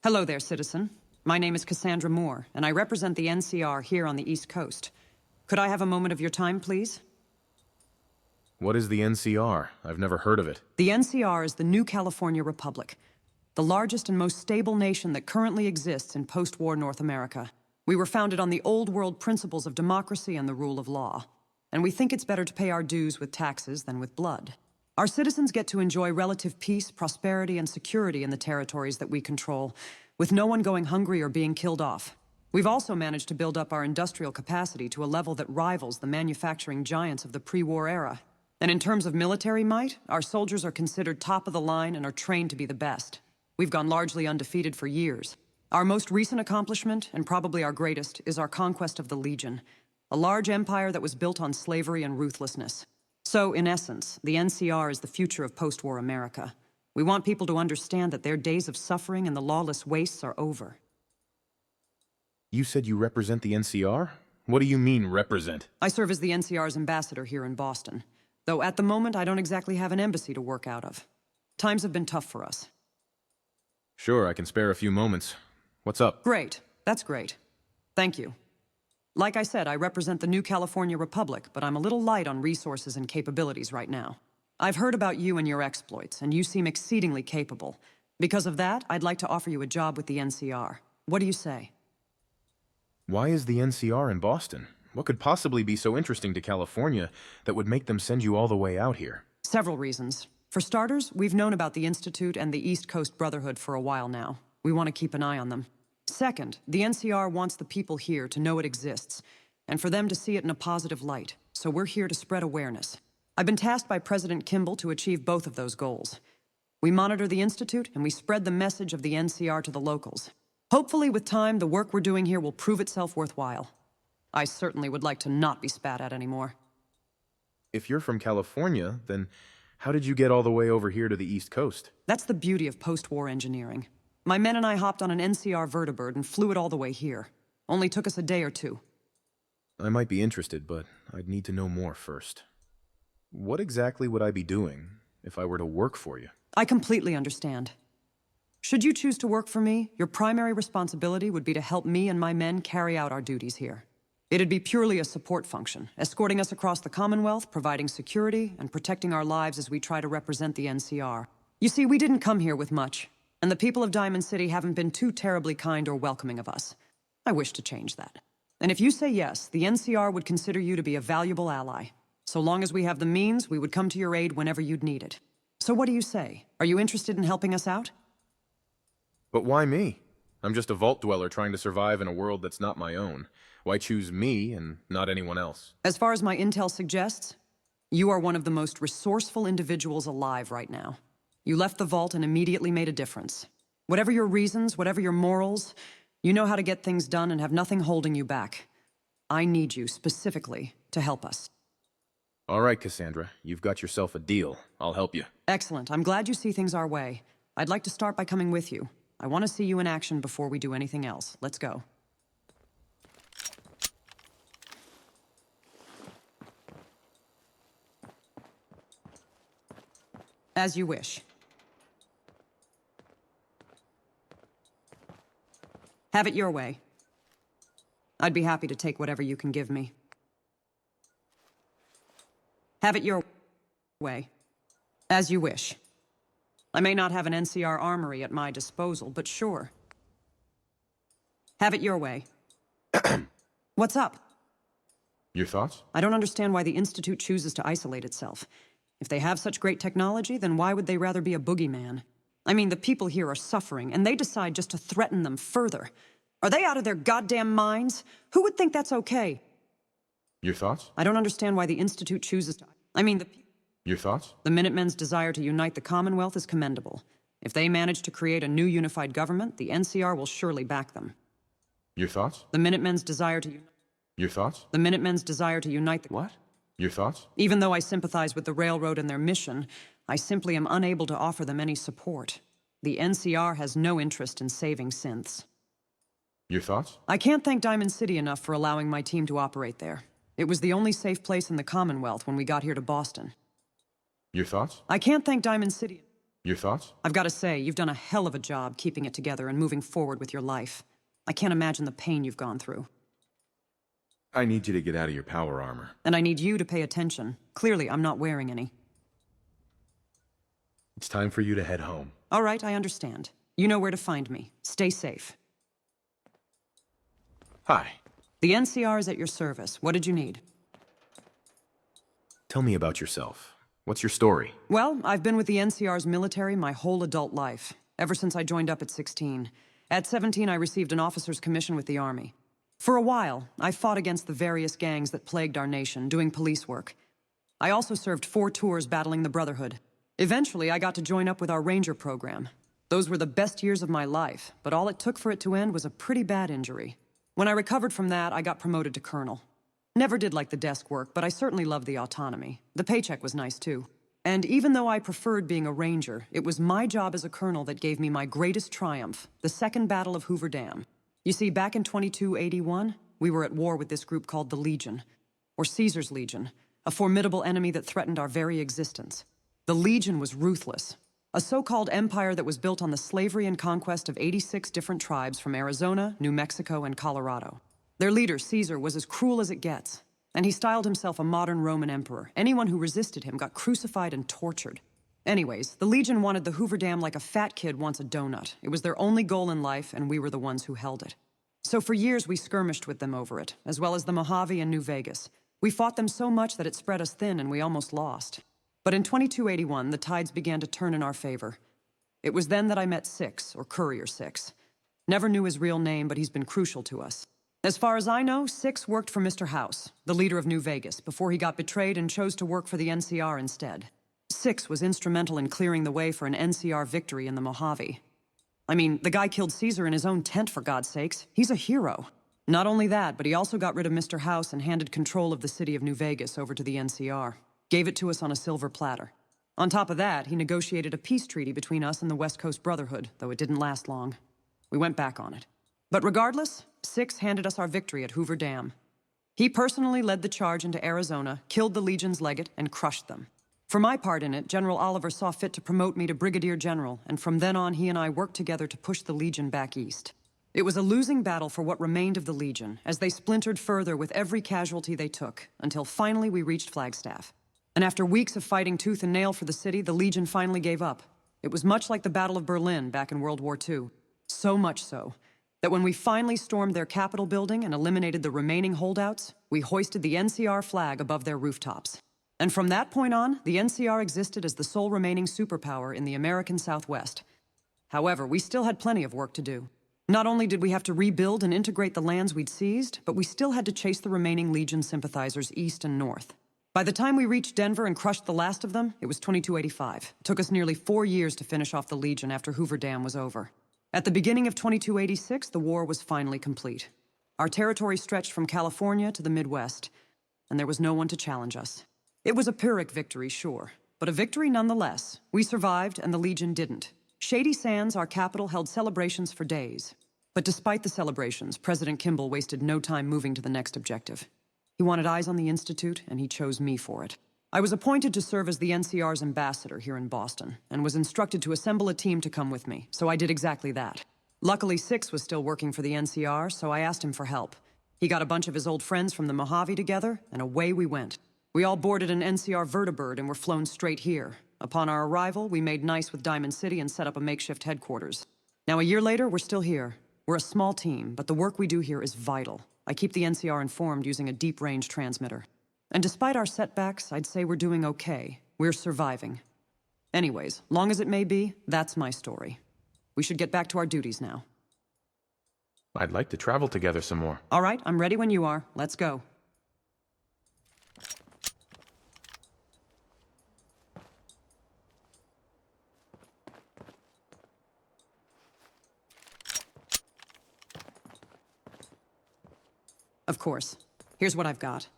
Hello there, citizen. My name is Cassandra Moore, and I represent the NCR here on the East Coast. Could I have a moment of your time, please? What is the NCR? I've never heard of it. The NCR is the New California Republic, the largest and most stable nation that currently exists in post-war North America. We were founded on the old world principles of democracy and the rule of law, and we think it's better to pay our dues with taxes than with blood. Our citizens get to enjoy relative peace, prosperity, and security in the territories that we control, with no one going hungry or being killed off. We've also managed to build up our industrial capacity to a level that rivals the manufacturing giants of the pre-war era. And in terms of military might, our soldiers are considered top of the line and are trained to be the best. We've gone largely undefeated for years. Our most recent accomplishment, and probably our greatest, is our conquest of the Legion, a large empire that was built on slavery and ruthlessness. So, in essence, the NCR is the future of post-war America. We want people to understand that their days of suffering and the lawless wastes are over. You said you represent the NCR? What do you mean, represent? I serve as the NCR's ambassador here in Boston, though at the moment I don't exactly have an embassy to work out of. Times have been tough for us. Sure, I can spare a few moments. What's up? Great. That's great. Thank you. Like I said, I represent the New California Republic, but I'm a little light on resources and capabilities right now. I've heard about you and your exploits, and you seem exceedingly capable. Because of that, I'd like to offer you a job with the NCR. What do you say? Why is the NCR in Boston? What could possibly be so interesting to California that would make them send you all the way out here? Several reasons. For starters, we've known about the Institute and the East Coast Brotherhood for a while now. We want to keep an eye on them. Second, the NCR wants the people here to know it exists, and for them to see it in a positive light, so we're here to spread awareness. I've been tasked by President Kimball to achieve both of those goals. We monitor the Institute, and we spread the message of the NCR to the locals. Hopefully, with time, the work we're doing here will prove itself worthwhile. I certainly would like to not be spat at anymore. If you're from California, then how did you get all the way over here to the East Coast? That's the beauty of post-war engineering. My men and I hopped on an NCR vertibird and flew it all the way here. Only took us a day or two. I might be interested, but I'd need to know more first. What exactly would I be doing if I were to work for you? I completely understand. Should you choose to work for me, your primary responsibility would be to help me and my men carry out our duties here. It'd be purely a support function, escorting us across the Commonwealth, providing security, and protecting our lives as we try to represent the NCR. You see, we didn't come here with much, and the people of Diamond City haven't been too terribly kind or welcoming of us. I wish to change that. And if you say yes, the NCR would consider you to be a valuable ally. So long as we have the means, we would come to your aid whenever you'd need it. So what do you say? Are you interested in helping us out? But why me? I'm just a vault dweller trying to survive in a world that's not my own. Why choose me and not anyone else? As far as my intel suggests, you are one of the most resourceful individuals alive right now. You left the vault and immediately made a difference. Whatever your reasons, whatever your morals, you know how to get things done and have nothing holding you back. I need you, specifically, to help us. All right, Cassandra, you've got yourself a deal. I'll help you. Excellent. I'm glad you see things our way. I'd like to start by coming with you. I want to see you in action before we do anything else. Let's go. As you wish. Have it your way. I'd be happy to take whatever you can give me. Have it your way. As you wish. I may not have an NCR armory at my disposal, but sure. Have it your way. What's up? Your thoughts? I don't understand why the Institute chooses to isolate itself. If they have such great technology, then why would they rather be a boogeyman? I mean, the people here are suffering, and they decide just to threaten them further. Are they out of their goddamn minds? Who would think that's okay? Your thoughts? I don't understand why the Institute chooses to... Your thoughts? The Minutemen's desire to unite the Commonwealth is commendable. If they manage to create a new unified government, the NCR will surely back them. Your thoughts? The Minutemen's desire to... Your thoughts? The Minutemen's desire to unite the... What? Your thoughts? Even though I sympathize with the Railroad and their mission, I simply am unable to offer them any support. The NCR has no interest in saving synths. Your thoughts? I can't thank Diamond City enough for allowing my team to operate there. It was the only safe place in the Commonwealth when we got here to Boston. Your thoughts? I can't thank Diamond City... Your thoughts? I've got to say, you've done a hell of a job keeping it together and moving forward with your life. I can't imagine the pain you've gone through. I need you to get out of your power armor. And I need you to pay attention. Clearly, I'm not wearing any. It's time for you to head home. All right, I understand. You know where to find me. Stay safe. Hi. The NCR is at your service. What did you need? Tell me about yourself. What's your story? Well, I've been with the NCR's military my whole adult life, ever since I joined up at 16. At 17, I received an officer's commission with the Army. For a while, I fought against the various gangs that plagued our nation, doing police work. I also served 4 tours battling the Brotherhood. Eventually, I got to join up with our Ranger program. Those were the best years of my life, but all it took for it to end was a pretty bad injury. When I recovered from that, I got promoted to colonel. Never did like the desk work, but I certainly loved the autonomy. The paycheck was nice, too. And even though I preferred being a ranger, it was my job as a colonel that gave me my greatest triumph, the Second Battle of Hoover Dam. You see, back in 2281, we were at war with this group called the Legion, or Caesar's Legion, a formidable enemy that threatened our very existence. The Legion was ruthless, a so-called empire that was built on the slavery and conquest of 86 different tribes from Arizona, New Mexico, and Colorado. Their leader, Caesar, was as cruel as it gets, and he styled himself a modern Roman emperor. Anyone who resisted him got crucified and tortured. Anyways, the Legion wanted the Hoover Dam like a fat kid wants a donut. It was their only goal in life, and we were the ones who held it. So for years, we skirmished with them over it, as well as the Mojave and New Vegas. We fought them so much that it spread us thin, and we almost lost. But in 2281, the tides began to turn in our favor. It was then that I met Six, or Courier Six. Never knew his real name, but he's been crucial to us. As far as I know, Six worked for Mr. House, the leader of New Vegas, before he got betrayed and chose to work for the NCR instead. Six was instrumental in clearing the way for an NCR victory in the Mojave. I mean, the guy killed Caesar in his own tent, for God's sakes. He's a hero. Not only that, but he also got rid of Mr. House and handed control of the city of New Vegas over to the NCR. Gave it to us on a silver platter. On top of that, he negotiated a peace treaty between us and the West Coast Brotherhood, though it didn't last long. We went back on it. But regardless, Six handed us our victory at Hoover Dam. He personally led the charge into Arizona, killed the Legion's legate, and crushed them. For my part in it, General Oliver saw fit to promote me to Brigadier General, and from then on he and I worked together to push the Legion back east. It was a losing battle for what remained of the Legion, as they splintered further with every casualty they took, until finally we reached Flagstaff. And after weeks of fighting tooth and nail for the city, the Legion finally gave up. It was much like the Battle of Berlin back in World War II. So much so, that when we finally stormed their Capitol building and eliminated the remaining holdouts, we hoisted the NCR flag above their rooftops. And from that point on, the NCR existed as the sole remaining superpower in the American Southwest. However, we still had plenty of work to do. Not only did we have to rebuild and integrate the lands we'd seized, but we still had to chase the remaining Legion sympathizers east and north. By the time we reached Denver and crushed the last of them, it was 2285. It took us nearly 4 years to finish off the Legion after Hoover Dam was over. At the beginning of 2286, the war was finally complete. Our territory stretched from California to the Midwest, and there was no one to challenge us. It was a Pyrrhic victory, sure, but a victory nonetheless. We survived, and the Legion didn't. Shady Sands, our capital, held celebrations for days. But despite the celebrations, President Kimball wasted no time moving to the next objective. He wanted eyes on the Institute, and he chose me for it. I was appointed to serve as the NCR's ambassador here in Boston, and was instructed to assemble a team to come with me, so I did exactly that. Luckily, Six was still working for the NCR, so I asked him for help. He got a bunch of his old friends from the Mojave together, and away we went. We all boarded an NCR vertibird and were flown straight here. Upon our arrival, we made nice with Diamond City and set up a makeshift headquarters. Now, a year later, we're still here. We're a small team, but the work we do here is vital. I keep the NCR informed using a deep-range transmitter. And despite our setbacks, I'd say we're doing okay. We're surviving. Anyways, long as it may be, that's my story. We should get back to our duties now. I'd like to travel together some more. All right, I'm ready when you are. Let's go. Of course. Here's what I've got.